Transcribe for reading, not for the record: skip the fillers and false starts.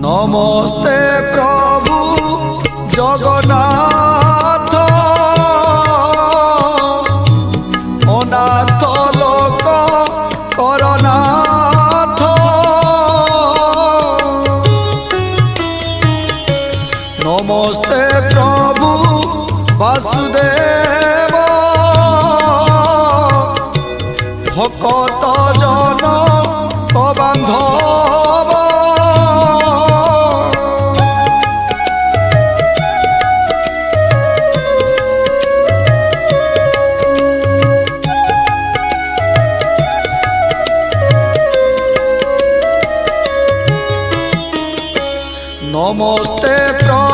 नमस्ते प्रभु जगन्नाथ अनाथ लोक करनाथ। नमस्ते प्रभु वासुदेव भक्त जन बांधव। नमस्ते प्रभु